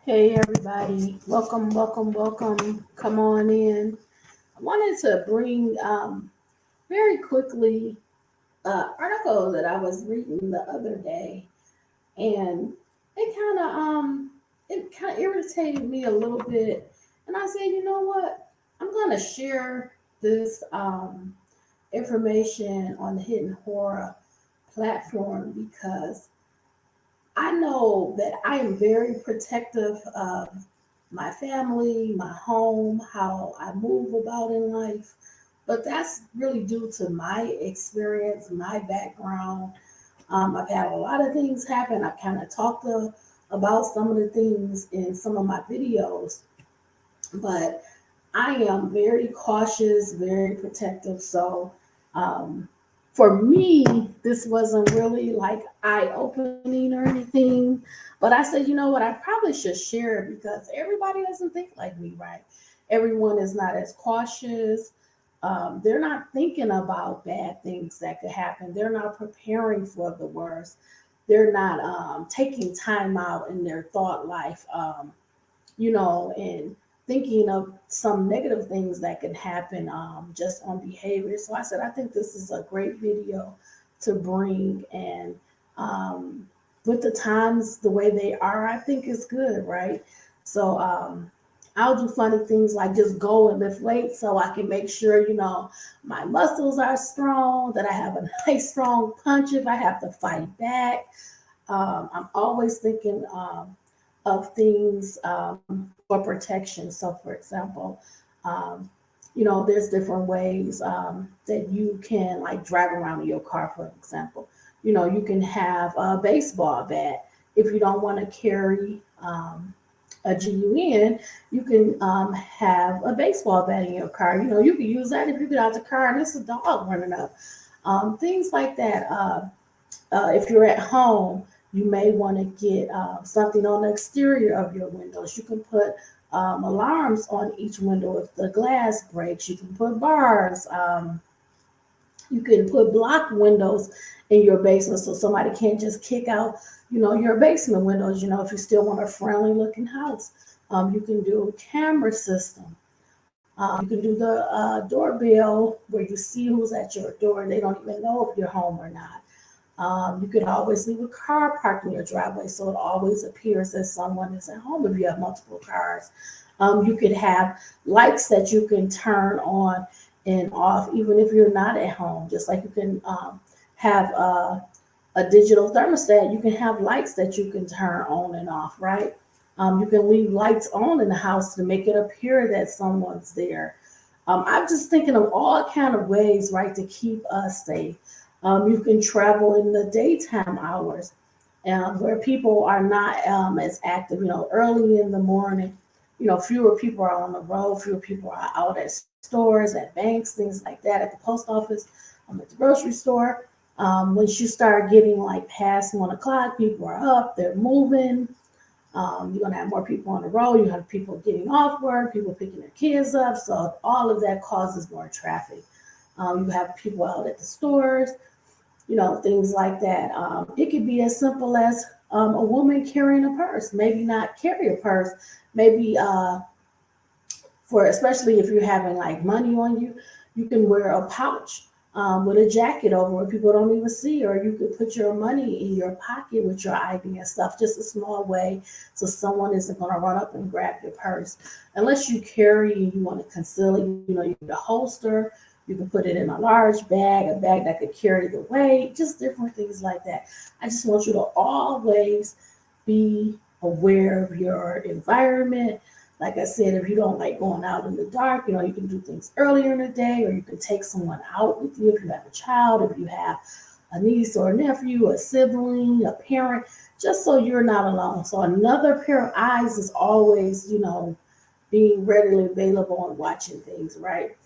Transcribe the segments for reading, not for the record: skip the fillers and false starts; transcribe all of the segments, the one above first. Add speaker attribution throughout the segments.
Speaker 1: Hey everybody, welcome, welcome, welcome. Come on in. I wanted to bring very quickly an article that I was reading the other day, and it kind of irritated me a little bit. And I said, you know what? I'm gonna share this information on the Hidden Horror platform because I know that I am very protective of my family, my home, how I move about in life. But that's really due to my experience, my background. I've had a lot of things happen. I kind of about some of the things in some of my videos, but I am very cautious, very protective. So um, for me, this wasn't really like eye opening or anything. But I said, you know what, I probably should share it because everybody doesn't think like me, right? Everyone is not as cautious. They're not thinking about bad things that could happen. They're not preparing for the worst. They're not taking time out in their thought life. And thinking of some negative things that can happen just on behavior. So I said, I think this is a great video to bring. And with the times the way they are, I think it's good, right? So I'll do funny things like just go and lift weights so I can make sure, my muscles are strong, that I have a nice strong punch if I have to fight back. I'm always thinking of things for protection. So, for example, um, there's different ways that you can like drive around in your car, for example. You can have a baseball bat. If you don't want to carry a GUN, you can have a baseball bat in your car. You can use that if you get out the car and it's a dog running up. Things like that. If you're at home, you may want to get something on the exterior of your windows. You can put alarms on each window if the glass breaks. You can put bars. You can put block windows in your basement so somebody can't just kick out, your basement windows. If you still want a friendly looking house, you can do a camera system. You can do the doorbell where you see who's at your door and they don't even know if you're home or not. You could always leave a car parked in your driveway so it always appears that someone is at home if you have multiple cars. You could have lights that you can turn on and off even if you're not at home. Just like you can have a digital thermostat, you can have lights that you can turn on and off, right? You can leave lights on in the house to make it appear that someone's there. I'm just thinking of all kind of ways, right, to keep us safe. You can travel in the daytime hours where people are not as active, early in the morning. Fewer people are on the road, fewer people are out at stores, at banks, things like that, at the post office, at the grocery store. Once you start getting like past 1 o'clock, people are up, they're moving. You're going to have more people on the road. You have people getting off work, people picking their kids up. So all of that causes more traffic. You have people out at the stores, things like that. It could be as simple as a woman carrying a purse, maybe not carry a purse, maybe for especially if you're having like money on you, you can wear a pouch with a jacket over where people don't even see, or you could put your money in your pocket with your ID and stuff, just a small way so someone isn't going to run up and grab your purse. Unless you carry and you want to conceal it, you need a holster. You can put it in a large bag, a bag that could carry the weight, just different things like that. I just want you to always be aware of your environment. Like I said, if you don't like going out in the dark, you can do things earlier in the day, or you can take someone out with you if you have a child, if you have a niece or a nephew, a sibling, a parent, just so you're not alone. So another pair of eyes is always, being readily available and watching things, right?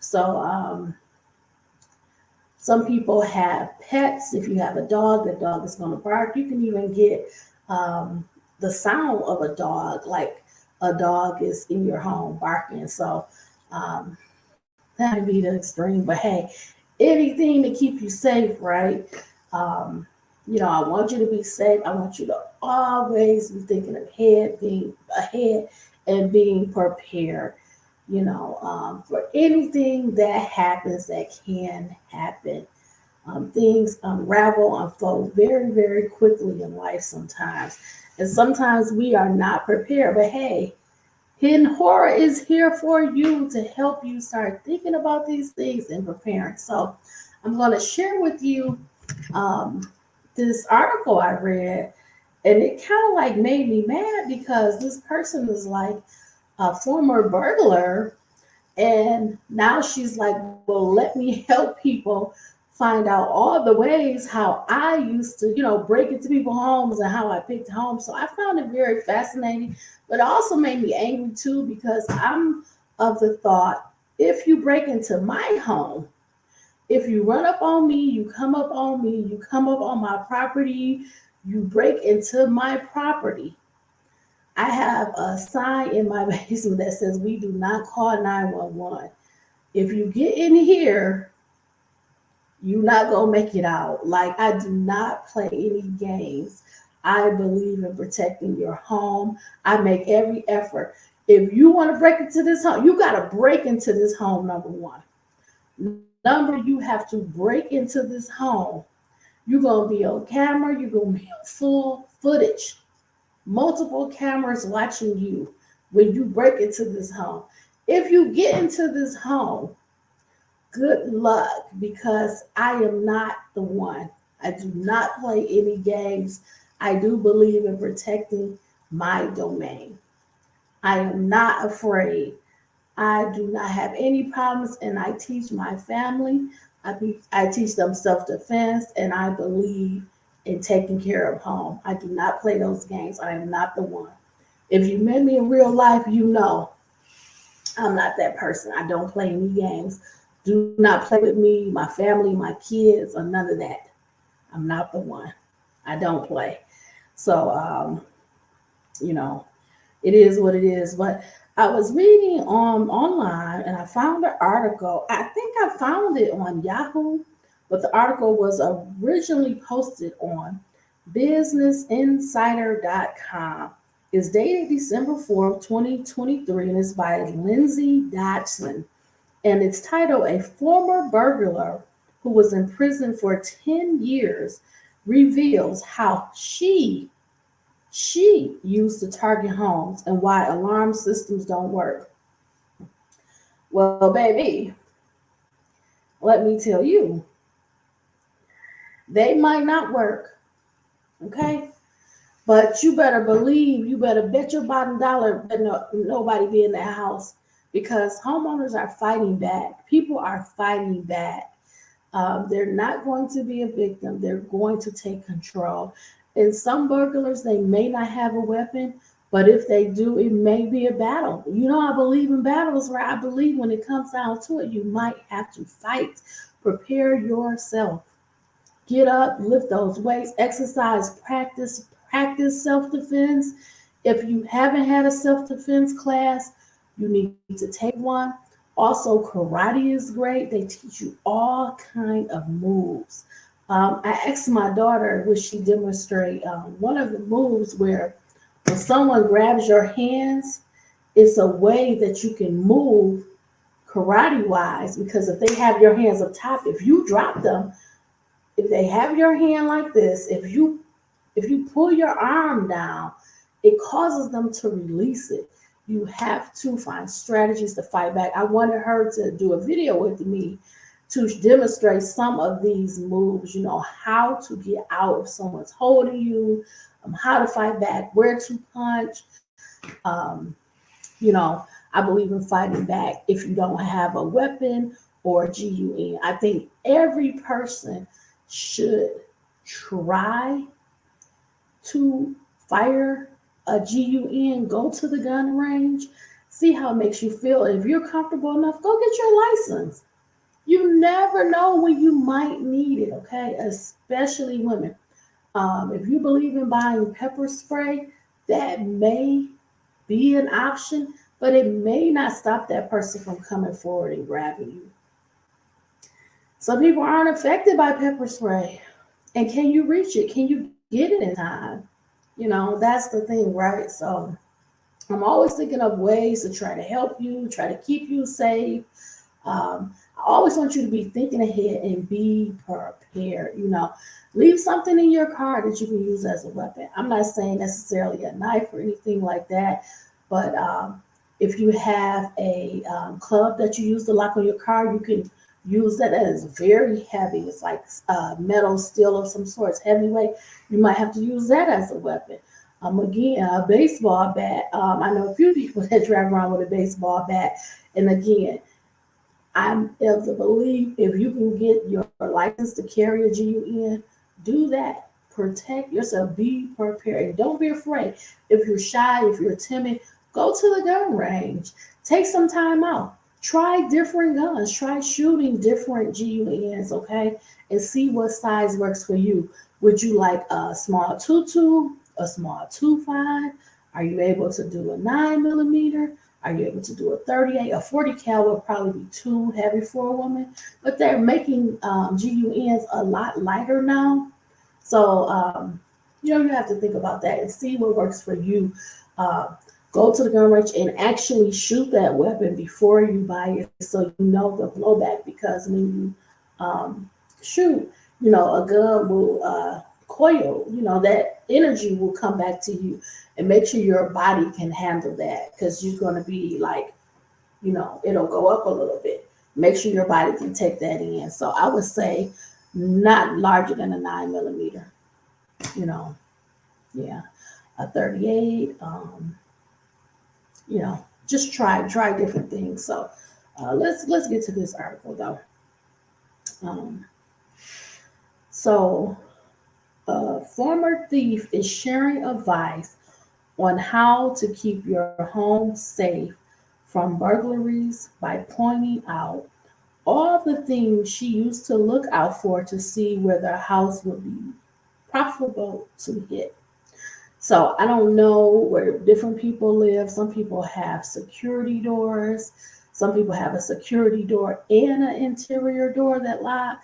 Speaker 1: So some people have pets. If you have a dog, the dog is going to bark. You can even get the sound of a dog, like a dog is in your home barking. So um, that might be the extreme, but hey, anything to keep you safe, right? I want you to be safe. I want you to always be thinking ahead, being ahead, and being prepared. For anything that happens that can happen. Things unravel, unfold very, very quickly in life sometimes. And sometimes we are not prepared. But hey, Hidden Horror is here for you to help you start thinking about these things and preparing. So I'm going to share with you um, this article I read, and it kind of like made me mad because this person is like a former burglar, and now she's like, well, let me help people find out all the ways how I used to, break into people's homes and how I picked homes. So I found it very fascinating, but it also made me angry too because I'm of the thought, if you break into my home, if you run up on me, you come up on me, you come up on my property, you break into my property. I have a sign in my basement that says we do not call 911. If you get in here, you're not gonna make it out. Like, I do not play any games. I believe in protecting your home. I make every effort. If you want to break into this home, you gotta break into this home, number one. Number, you have to break into this home. You're gonna be on camera, you're gonna be on full footage, multiple cameras watching you when you break into this home. If you get into this home, good luck, because I am not the one. I do not play any games. I do believe in protecting my domain. I am not afraid. I do not have any problems, and I teach my family. I teach them self-defense, and I believe in taking care of home. I do not play those games. I am not the one. If you met me in real life, you know I'm not that person. I don't play any games. Do not play with me, my family, my kids, or none of that. I'm not the one. I don't play. So, you know, it is what it is. But I was reading online and I found an article. I think I found it on Yahoo, but the article was originally posted on businessinsider.com. It's dated December 4th, 2023, and it's by Lindsay Dodson. And it's titled A Former Burglar Who Was in Prison for 10 Years Reveals How she used to target homes and why alarm systems don't work. Well, baby, let me tell you, they might not work, okay? But you better believe, you better bet your bottom dollar that nobody be in that house, because homeowners are fighting back. People are fighting back. They're not going to be a victim. They're going to take control. And some burglars, they may not have a weapon, but if they do, it may be a battle. I believe in battles, where I believe when it comes down to it, you might have to fight. Prepare yourself. Get up, lift those weights, exercise, practice self-defense. If you haven't had a self-defense class, you need to take one. Also, karate is great. They teach you all kind of moves. I asked my daughter, would she demonstrate one of the moves where when someone grabs your hands, it's a way that you can move karate wise, because if they have your hands up top, if you drop them, if they have your hand like this, if you pull your arm down, it causes them to release it. You have to find strategies to fight back. I wanted her to do a video with me to demonstrate some of these moves, how to get out if someone's holding you, how to fight back, where to punch. Um, I believe in fighting back if you don't have a weapon or GUN. I think every person should try to fire a GUN, go to the gun range, see how it makes you feel. If you're comfortable enough, go get your license. You never know when you might need it, okay? Especially women. If you believe in buying pepper spray, that may be an option, but it may not stop that person from coming forward and grabbing you. Some people aren't affected by pepper spray. And can you reach it? Can you get it in time? That's the thing, right? So I'm always thinking of ways to try to help you, try to keep you safe. I always want you to be thinking ahead and be prepared. Leave something in your car that you can use as a weapon. I'm not saying necessarily a knife or anything like that, but if you have a club that you use to lock on your car, you can use that. That is very heavy. It's like metal, steel of some sort. It's heavyweight. You might have to use that as a weapon. Again, a baseball bat. I know a few people that drive around with a baseball bat. And again, I'm of the belief if you can get your license to carry a GUN, do that. Protect yourself. Be prepared. And don't be afraid. If you're shy, if you're timid, go to the gun range. Take some time out. Try different guns. Try shooting different GUNs, okay? And see what size works for you. Would you like a small 22, a small 25? Are you able to do a 9 millimeter? Are you able to do a 38? A 40 cal would probably be too heavy for a woman, but they're making GUNs a lot lighter now. So, you have to think about that and see what works for you. Uh, Go to the gun range and actually shoot that weapon before you buy it so you know the blowback. Because when you shoot, a gun will coil, that energy will come back to you, and make sure your body can handle that, because you're going to be like, it'll go up a little bit. Make sure your body can take that in. So I would say not larger than a 9 millimeter, you know, yeah, a 38, just try different things. So let's get to this article though. Um, so a former thief is sharing advice on how to keep your home safe from burglaries by pointing out all the things she used to look out for to see whether a house would be profitable to hit. So I don't know where different people live. Some people have security doors. Some people have a security door and an interior door that lock.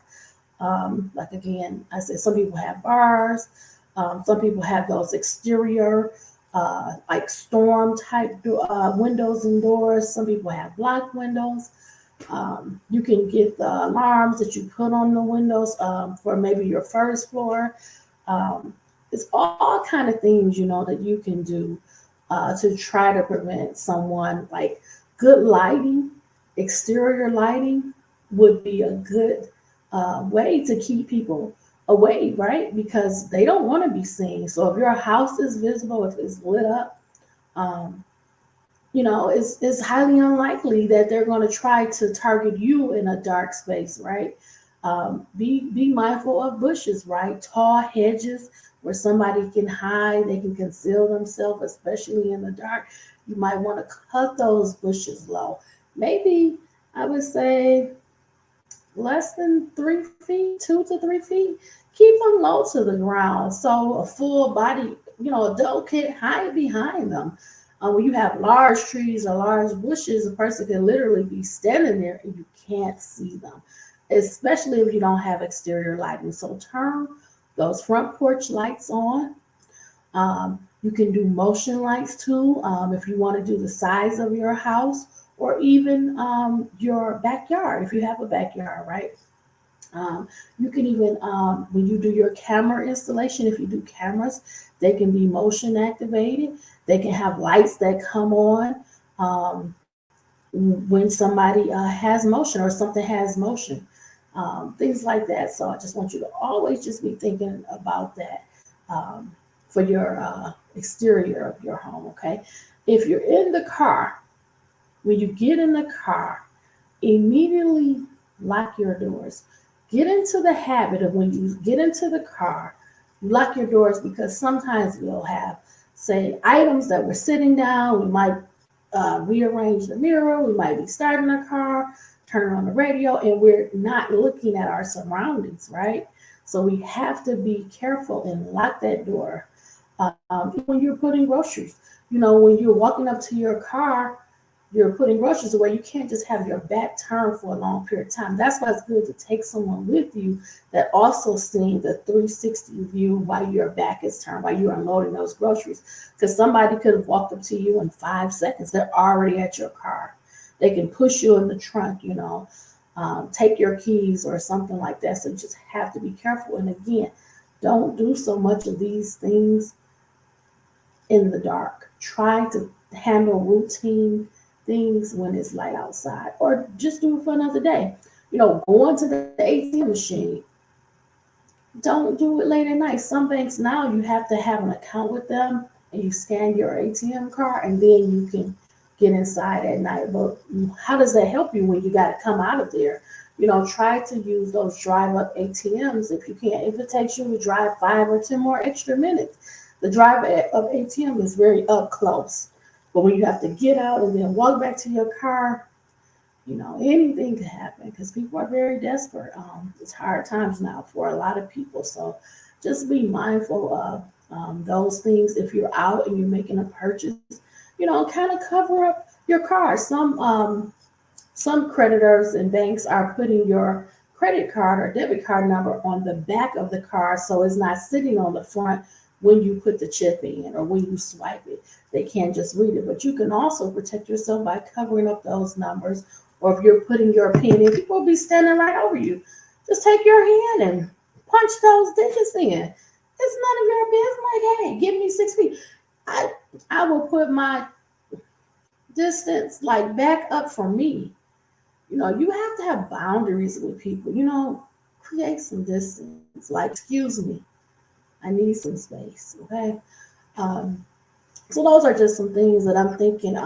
Speaker 1: Like again, I said some people have bars. Some people have those exterior, like storm type windows and doors. Some people have block windows. You can get the alarms that you put on the windows for maybe your first floor. Um, it's all kind of things, that you can do to try to prevent someone. Like good lighting, exterior lighting would be a good way to keep people away, right? Because they don't want to be seen. So if your house is visible, if it's lit up, um, it's highly unlikely that they're going to try to target you in a dark space, right? Be mindful of bushes, right? Tall hedges where somebody can hide, they can conceal themselves, especially in the dark. You might want to cut those bushes low. Maybe I would say less than 3 feet, 2 to 3 feet. Keep them low to the ground so a full body, adult can hide behind them. When you have large trees or large bushes, a person can literally be standing there and you can't see them, especially if you don't have exterior lighting. So turn those front porch lights on. You can do motion lights too if you want to do the size of your house, or even your backyard if you have a backyard, right? You can even, when you do your camera installation, if you do cameras, they can be motion activated. They can have lights that come on when somebody has motion or something has motion, things like that. So I just want you to always just be thinking about that for your exterior of your home, okay? If you're in the car, when you get in the car, immediately lock your doors. Get into the habit of when you get into the car, lock your doors, because sometimes we'll have, say, items that we're sitting down. We might rearrange the mirror. We might be starting the car, turning on the radio, and we're not looking at our surroundings, right? So we have to be careful and lock that door. When you're putting groceries, when you're walking up to your car, you're putting groceries away, you can't just have your back turned for a long period of time. That's why it's good to take someone with you that also seeing the 360 view while your back is turned, while you're unloading those groceries. Because somebody could have walked up to you in 5 seconds. They're already at your car. They can push you in the trunk, take your keys or something like that. So you just have to be careful. And again, don't do so much of these things in the dark. Try to handle routine things when it's light outside, or just do it for another day. Going to the ATM machine, don't do it late at night. Some banks now you have to have an account with them and you scan your ATM card and then you can get inside at night. But how does that help you when you got to come out of there? Try to use those drive up ATMs if you can. If it takes you to drive 5 or 10 more extra minutes, the drive up ATM is very up close. But when you have to get out and then walk back to your car, anything could happen because people are very desperate. It's hard times now for a lot of people. So just be mindful of those things. If you're out and you're making a purchase, kind of cover up your car. Some creditors and banks are putting your credit card or debit card number on the back of the card so it's not sitting on the front when you put the chip in or when you swipe it. They can't just read it. But you can also protect yourself by covering up those numbers. Or if you're putting your PIN in, people will be standing right over you. Just take your hand and punch those digits in. It's none of your business. Like, hey, give me 6 feet. I will put my distance like back up from me. You have to have boundaries with people. Create some distance. Like, excuse me, I need some space. Okay. So those are just some things that I'm thinking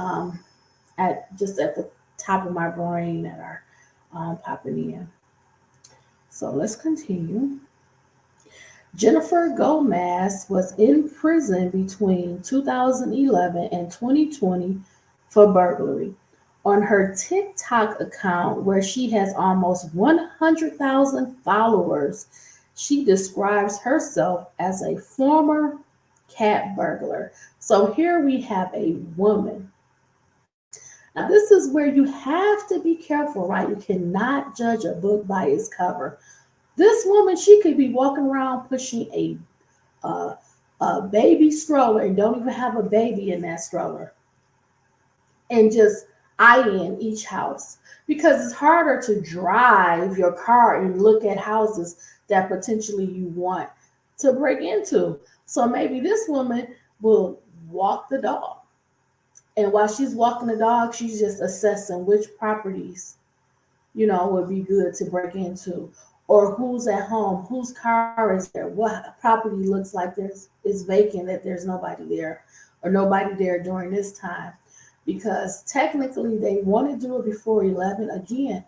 Speaker 1: at the top of my brain that are popping in. So let's continue. Jennifer Gomez was in prison between 2011 and 2020 for burglary. On her TikTok account, where she has almost 100,000 followers, she describes herself as a former cat burglar. So here we have a woman. Now, this is where you have to be careful, right? You cannot judge a book by its cover. This woman, she could be walking around pushing a baby stroller and don't even have a baby in that stroller and just eyeing each house, because it's harder to drive your car and look at houses that potentially you want to break into. So maybe this woman will walk the dog. And while she's walking the dog, she's just assessing which properties, would be good to break into, or who's at home, whose car is there, what property looks like is vacant, that there's nobody there, or nobody there during this time. Because technically they want to do it before 11. Again,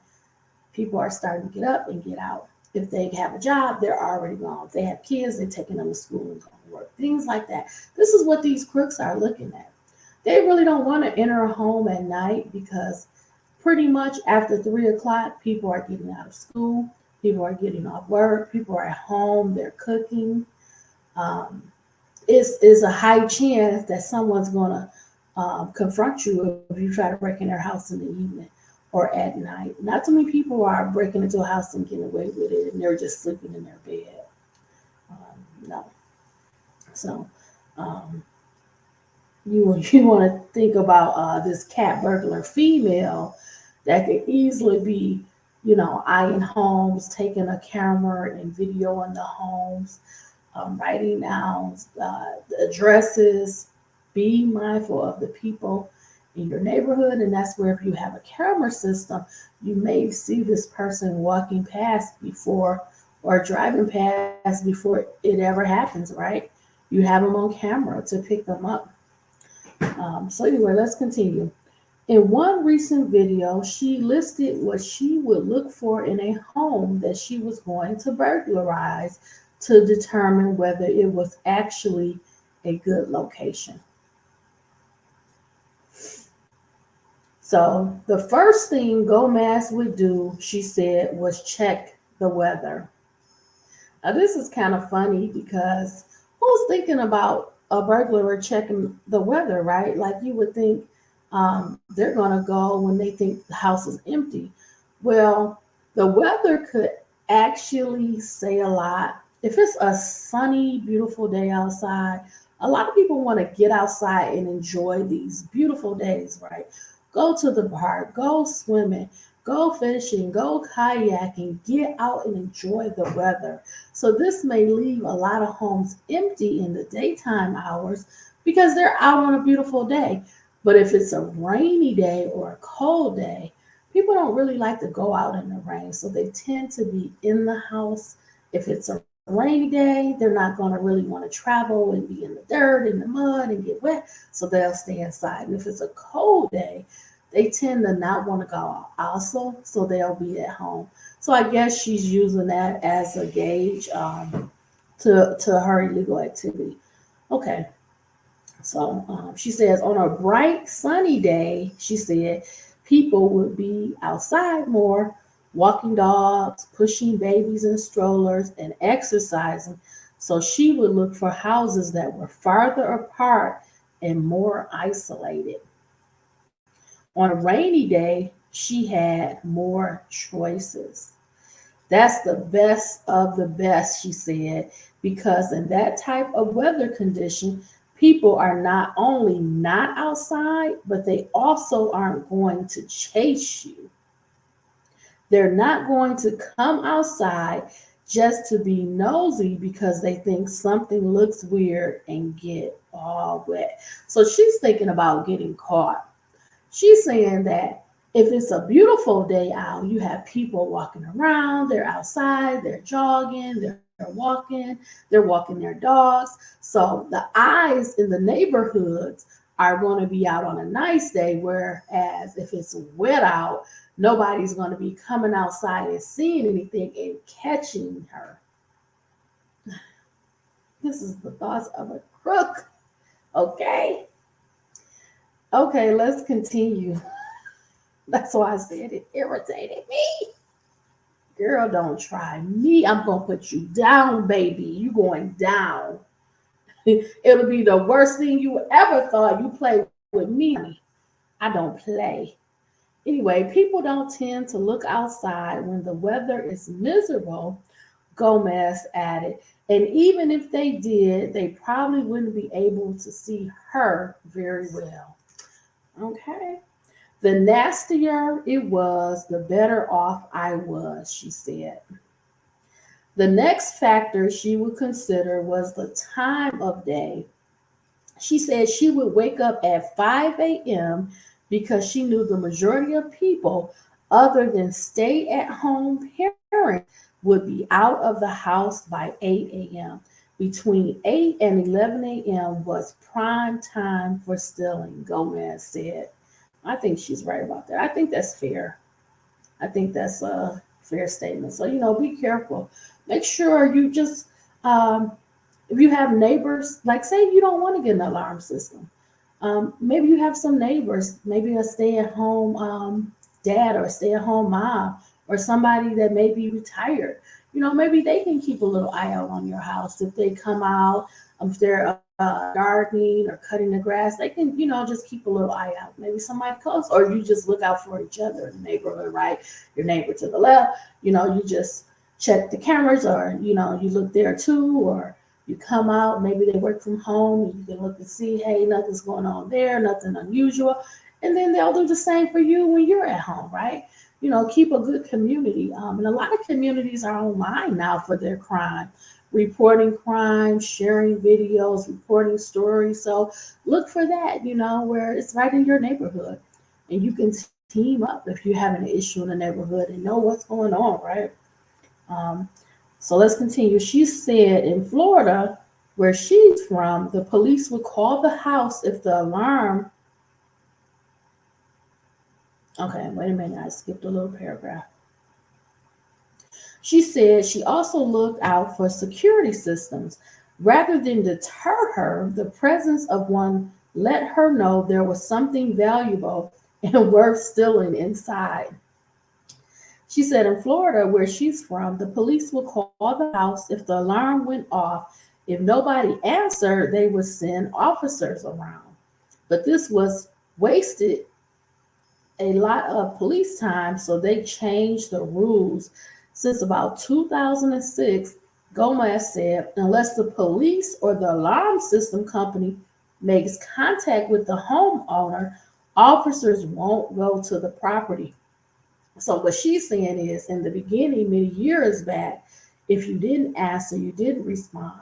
Speaker 1: people are starting to get up and get out. If they have a job, they're already gone. If they have kids, they're taking them to school and going to work. Things like that. This is what these crooks are looking at. They really don't want to enter a home at night because pretty much after 3 o'clock, people are getting out of school. People are getting off work. People are at home. They're cooking. It's a high chance that someone's going to confront you if you try to break in their house in the evening or at night. Not too many people are breaking into a house and getting away with it, and they're just sleeping in their bed. No. So you want to think about this cat burglar female that could easily be, eyeing homes, taking a camera and videoing the homes, writing down the addresses. Be mindful of the people in your neighborhood, and that's where if you have a camera system, you may see this person walking past before or driving past before it ever happens, right? You have them on camera to pick them up. So anyway, let's continue. In one recent video, she listed what she would look for in a home that she was going to burglarize to determine whether it was actually a good location. So the first thing Gomez would do, she said, was check the weather. Now this is kind of funny because who's thinking about a burglar checking the weather, right? Like you would think they're going to go when they think the house is empty. Well, the weather could actually say a lot. If it's a sunny, beautiful day outside, a lot of people want to get outside and enjoy these beautiful days, right? Go to the park, go swimming, go fishing, go kayaking, get out and enjoy the weather. So, this may leave a lot of homes empty in the daytime hours because they're out on a beautiful day. But if it's a rainy day or a cold day, people don't really like to go out in the rain. So they tend to be in the house. If it's a rainy day, they're not going to really want to travel and be in the dirt, in the mud, and get wet. So they'll stay inside. And if it's a cold day, they tend to not want to go out also. So they'll be at home. So I guess she's using that as a gauge to her illegal activity. Okay. So she says, on a bright, sunny day, she said, people would be outside more, walking dogs, pushing babies in strollers, and exercising. So she would look for houses that were farther apart and more isolated. On a rainy day, she had more choices. That's the best of the best, she said, because in that type of weather condition, people are not only not outside, but they also aren't going to chase you. They're not going to come outside just to be nosy because they think something looks weird and get all wet. So she's thinking about getting caught. She's saying that if it's a beautiful day out, you have people walking around, they're outside, they're jogging, they're walking their dogs. So the eyes in the neighborhoods are going to be out on a nice day, whereas if it's wet out, nobody's going to be coming outside and seeing anything and catching her. This is the thoughts of a crook. Okay. Okay, let's continue. That's why I said it irritated me. Girl, don't try me. I'm going to put you down, baby. You going down. It'll be the worst thing you ever thought. You play with me, honey. I don't play. Anyway, people don't tend to look outside when the weather is miserable, Gomez added. And even if they did, they probably wouldn't be able to see her very well. Okay. The nastier it was, the better off I was, she said. The next factor she would consider was the time of day. She said she would wake up at 5 a.m. because she knew the majority of people, other than stay at home parents, would be out of the house by 8 a.m. Between 8 and 11 a.m. was prime time for stealing, Gomez said. I think she's right about that. I think that's fair. I think that's a fair statement. So, be careful. Make sure you just, if you have neighbors, like say you don't want to get an alarm system, maybe you have some neighbors, maybe a stay at home dad or stay at home mom or somebody that may be retired. Maybe they can keep a little eye out on your house. If they come out, if they're gardening or cutting the grass, they can, just keep a little eye out. Maybe somebody close, or you just look out for each other in the neighborhood, right? Your neighbor to the left, you just check the cameras, or, you look there too, or you come out, maybe they work from home, and you can look and see, hey, nothing's going on there, nothing unusual. And then they'll do the same for you when you're at home, right? Keep a good community. And a lot of communities are online now for their crime, reporting crime, sharing videos, reporting stories. So look for that, where it's right in your neighborhood. And you can team up if you're having an issue in the neighborhood and know what's going on, right? Um, so let's continue. She said in Florida, where she's from, the police would call the house if the alarm. Okay, wait a minute. I skipped a little paragraph. She said she also looked out for security systems. Rather than deter her, the presence of one let her know there was something valuable and worth stealing inside. She said in Florida, where she's from, the police would call the house if the alarm went off. If nobody answered, they would send officers around. But this was wasted a lot of police time, so they changed the rules. Since about 2006, Gomez said, unless the police or the alarm system company makes contact with the homeowner, officers won't go to the property. So what she's saying is, in the beginning, many years back, if you didn't answer, you didn't respond,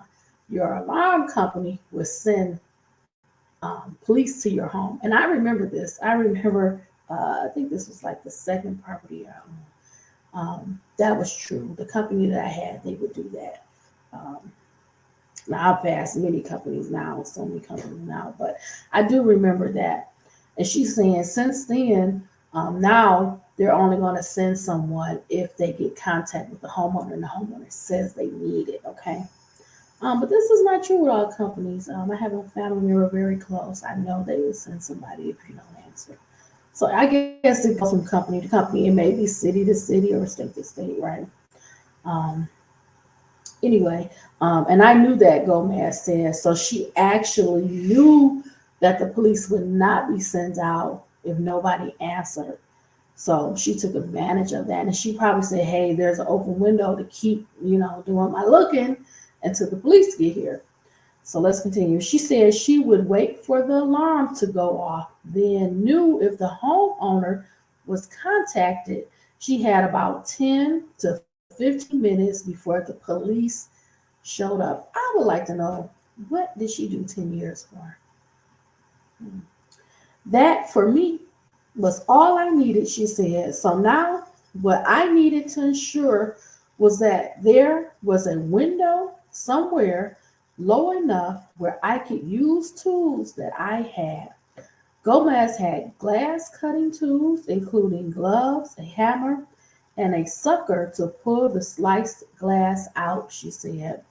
Speaker 1: your alarm company would send police to your home. And I remember this. I remember, I think this was like the second property I owned. That was true. The company that I had, they would do that. Um, Now I've passed many companies now, so many companies now, but I do remember that. And she's saying since then, now they're only going to send someone if they get contact with the homeowner and the homeowner says they need it. Okay. But this is not true with all companies. I have a family member very close. I know they will send somebody if you don't answer. So I guess it goes from company to company. It may be city to city or state to state, right? Um, anyway, and I knew that Gomez said, so she actually knew that the police would not be sent out if nobody answered. So she took advantage of that. And she probably said, hey, there's an open window to keep, doing my looking until the police get here. So let's continue. She said she would wait for the alarm to go off, then knew if the homeowner was contacted. She had about 10 to 15 minutes before the police showed up. I would like to know, what did she do 10 years for? That for me was all I needed, she said. So now what I needed to ensure was that there was a window somewhere low enough where I could use tools that I had. Gomez had glass cutting tools, including gloves, a hammer, and a sucker to pull the sliced glass out, she said.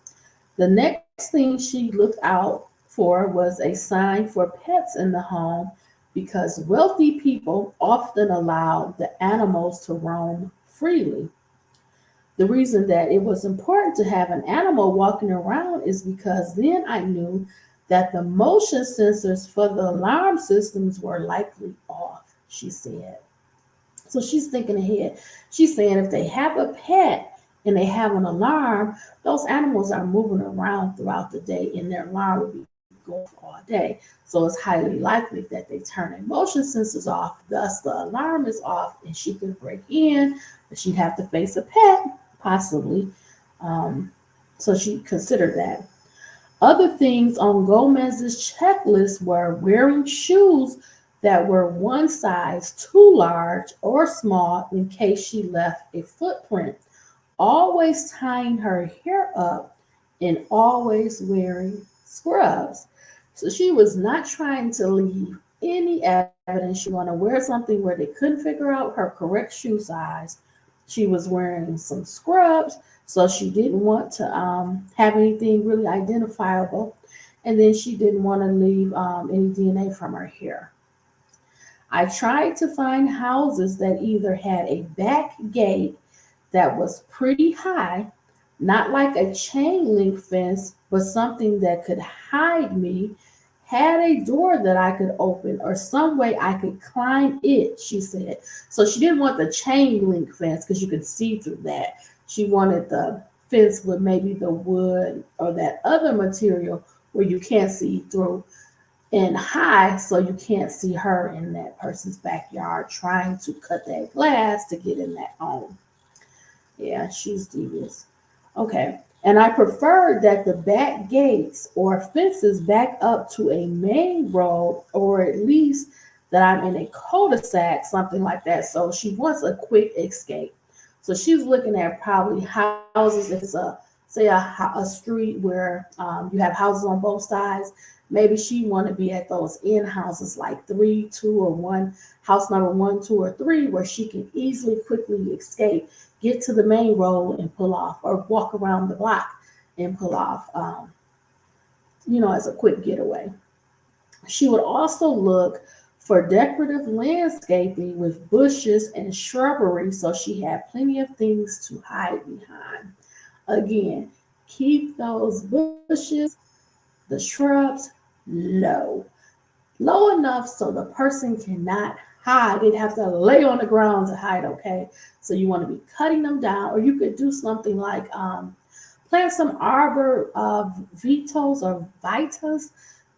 Speaker 1: The next thing she looked out for was a sign for pets in the home because wealthy people often allowed the animals to roam freely. The reason that it was important to have an animal walking around is because then I knew that the motion sensors for the alarm systems were likely off, she said. So she's thinking ahead. She's saying if they have a pet and they have an alarm, those animals are moving around throughout the day and their alarm will be going all day. So it's highly likely that they turn their motion sensors off, thus the alarm is off and she could break in, but she'd have to face a pet, possibly. Um, so she considered that. Other things on Gomez's checklist were wearing shoes that were one size too large or small in case she left a footprint, always tying her hair up, and always wearing scrubs. So she was not trying to leave any evidence. She wanted to wear something where they couldn't figure out her correct shoe size. She was wearing some scrubs, so she didn't want to have anything really identifiable. And then she didn't want to leave any DNA from her hair. I tried to find houses that either had a back gate that was pretty high, not like a chain link fence, but something that could hide me, had a door that I could open, or some way I could climb it, she said. So she didn't want the chain link fence because you could see through that. She wanted the fence with maybe the wood or that other material where you can't see through and high so you can't see her in that person's backyard trying to cut that glass to get in that home. Yeah, she's devious. Okay. And I preferred that the back gates or fences back up to a main road or at least that I'm in a cul-de-sac, something like that. So she wants a quick escape. So she's looking at probably houses. If it's a street where you have houses on both sides. Maybe she want to be at those in houses like 3, 2, or 1, house number 1, 2, or 3, where she can easily, quickly escape, get to the main road and pull off, or walk around the block and pull off, as a quick getaway. She would also look for decorative landscaping with bushes and shrubbery so she had plenty of things to hide behind. Again, keep those bushes, the shrubs low. low enough so the person cannot hide. They'd have to lay on the ground to hide, okay? So you want to be cutting them down, or you could do something like plant some arbor vitos or vitas.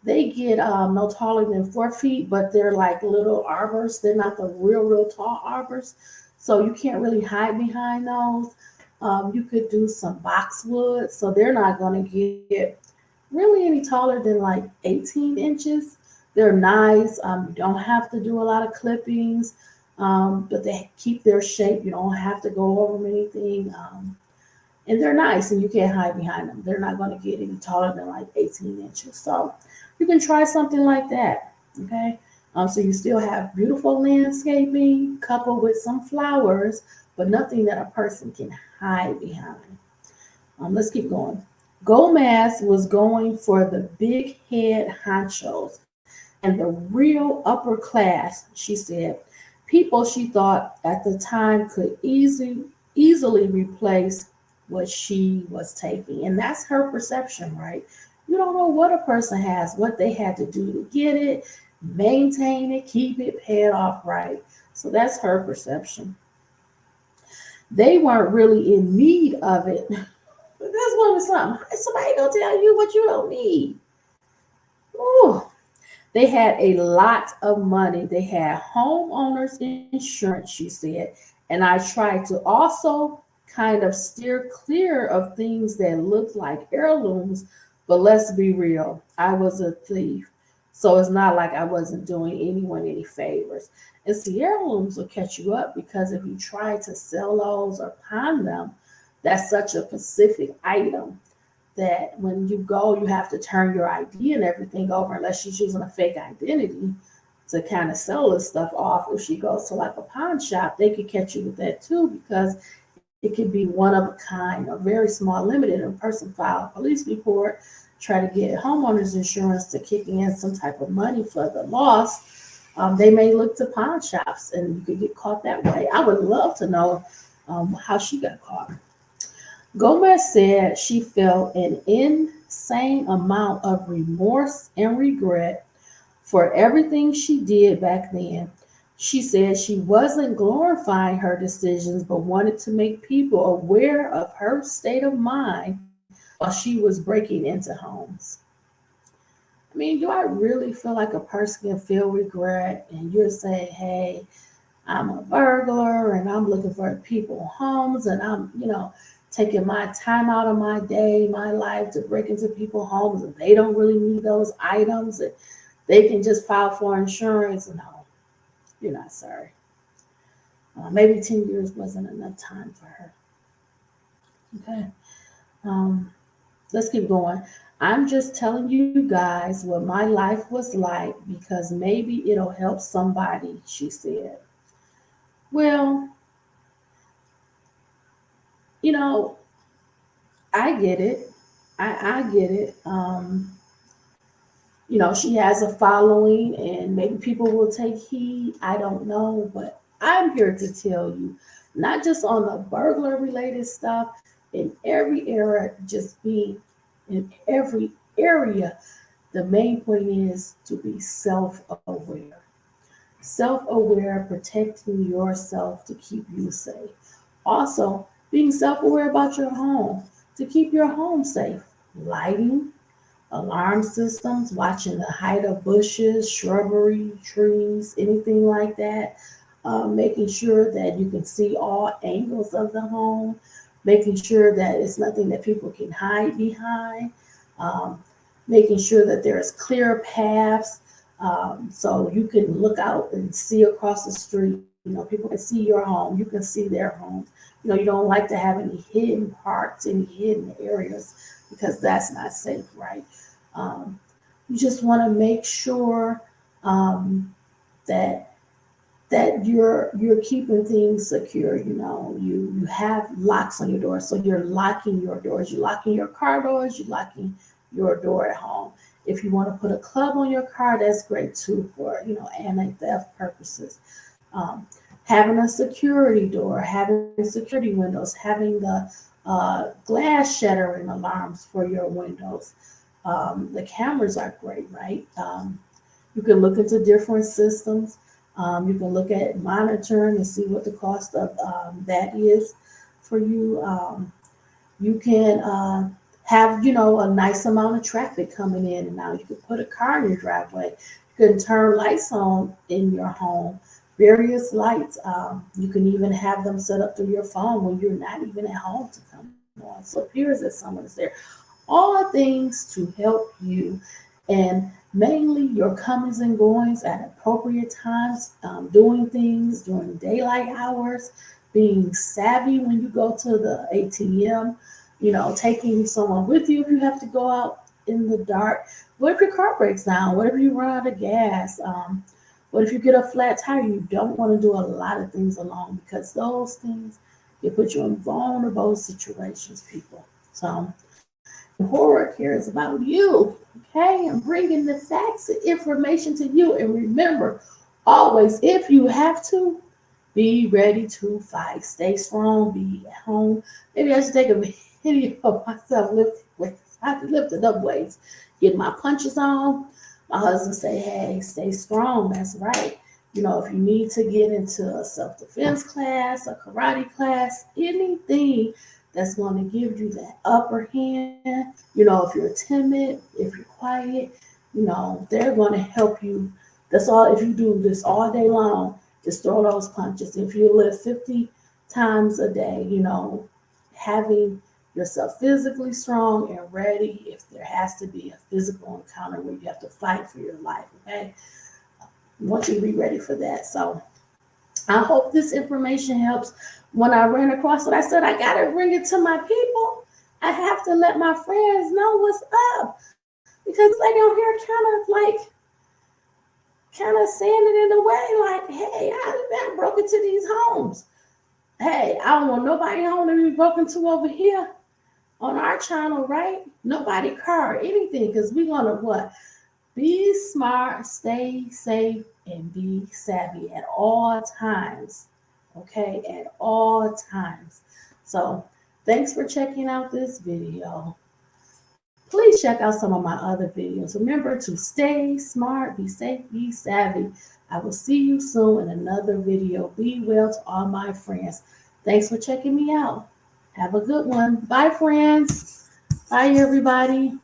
Speaker 1: They get no taller than 4 feet, but they're like little arbors. They're not the real tall arbors. So you can't really hide behind those. You could do some boxwood, so they're not going to get really any taller than like 18 inches. They're nice. You don't have to do a lot of clippings, but they keep their shape. You don't have to go over them anything. And they're nice, and you can't hide behind them. They're not going to get any taller than like 18 inches. So you can try something like that. Okay. So you still have beautiful landscaping coupled with some flowers, but nothing that a person can hide behind. Let's keep going. Gomez was going for the big head honchos and the real upper class, she said. People she thought at the time could easily replace what she was taking. And that's her perception, right? You don't know what a person has, what they had to do to get it, maintain it, keep it, pay it off right. So that's her perception. They weren't really in need of it. But that's one of something. Somebody gonna tell you what you don't need. Ooh. They had a lot of money. They had homeowners insurance, she said. And I tried to also kind of steer clear of things that looked like heirlooms. But let's be real, I was a thief. So it's not like I wasn't doing anyone any favors. And see, heirlooms will catch you up because if you try to sell those or pawn them, that's such a specific item that when you go, you have to turn your ID and everything over unless she's using a fake identity to kind of sell this stuff off. If she goes to like a pawn shop, they could catch you with that too because it could be one of a kind or very small limited. And a person file a police report, try to get homeowners insurance to kick in some type of money for the loss. They may look to pawn shops and you could get caught that way. I would love to know how she got caught. Gomez said she felt an insane amount of remorse and regret for everything she did back then. She said she wasn't glorifying her decisions, but wanted to make people aware of her state of mind while she was breaking into homes. I mean, do I really feel like a person can feel regret and you're saying, hey, I'm a burglar and I'm looking for people homes and I'm taking my time out of my day, my life to break into people's homes and they don't really need those items and they can just file for insurance. No, you're not sorry. Maybe 10 years wasn't enough time for her. Okay. Um, let's keep going. I'm just telling you guys what my life was like because maybe it'll help somebody, she said. Well, you know, I get it. I get it. She has a following and maybe people will take heed. I don't know, but I'm here to tell you, not just on the burglar related stuff, in every era, just be in every area. The main point is to be self aware. Self aware, protecting yourself to keep you safe. Also, being self aware about your home to keep your home safe. Lighting, alarm systems, watching the height of bushes, shrubbery, trees, anything like that. Making sure that you can see all angles of the home, making sure that it's nothing that people can hide behind, um, making sure that there's clear paths so you can look out and see across the street. People can see your home, you can see their homes. You don't like to have any hidden parts, any hidden areas, because that's not safe, right? Um, you just want to make sure that you're keeping things secure. You have locks on your doors, so you're locking your doors. You're locking your car doors. You're locking your door at home. If you want to put a club on your car, that's great too for anti-theft purposes. Um, Having a security door, having security windows, having the glass shattering alarms for your windows. The cameras are great, right? You can look into different systems. You can look at monitoring and see what the cost of that is for you. You can have, a nice amount of traffic coming in and out. You can put a car in your driveway. You can turn lights on in your home, various lights. You can even have them set up through your phone when you're not even at home to come on. So it appears that someone is there. All things to help you, and mainly your comings and goings at appropriate times, doing things during daylight hours, being savvy when you go to the ATM, taking someone with you if you have to go out in the dark. What if your car breaks down? What if you run out of gas? What if you get a flat tire? You don't want to do a lot of things alone, because those things, they put you in vulnerable situations, people. So horror cares about you. Okay, I'm bringing the facts and information to you. And remember, always, if you have to, be ready to fight. Stay strong. Be at home. Maybe I should take a video of myself lifting up weights, get my punches on. My husband say, "Hey, stay strong." That's right. If you need to get into a self-defense class, a karate class, anything that's going to give you that upper hand. If you're timid, if you're quiet, they're going to help you. That's all. If you do this all day long, just throw those punches. If you live 50 times a day, having yourself physically strong and ready if there has to be a physical encounter where you have to fight for your life, okay? I want you to be ready for that. So I hope this information helps. When I ran across it, I said, I got to bring it to my people. I have to let my friends know what's up, because they don't hear kind of saying it in a way like, hey, I broke into these homes. Hey, I don't want nobody home to be broken to over here on our channel, right? Nobody car, anything, because we're going to what? Be smart, stay safe, and be savvy at all times. Okay, at all times. So thanks for checking out this video. Please check out some of my other videos. Remember to stay smart, be safe, be savvy. I will see you soon in another video. Be well to all my friends. Thanks for checking me out. Have a good one. Bye, friends. Bye, everybody.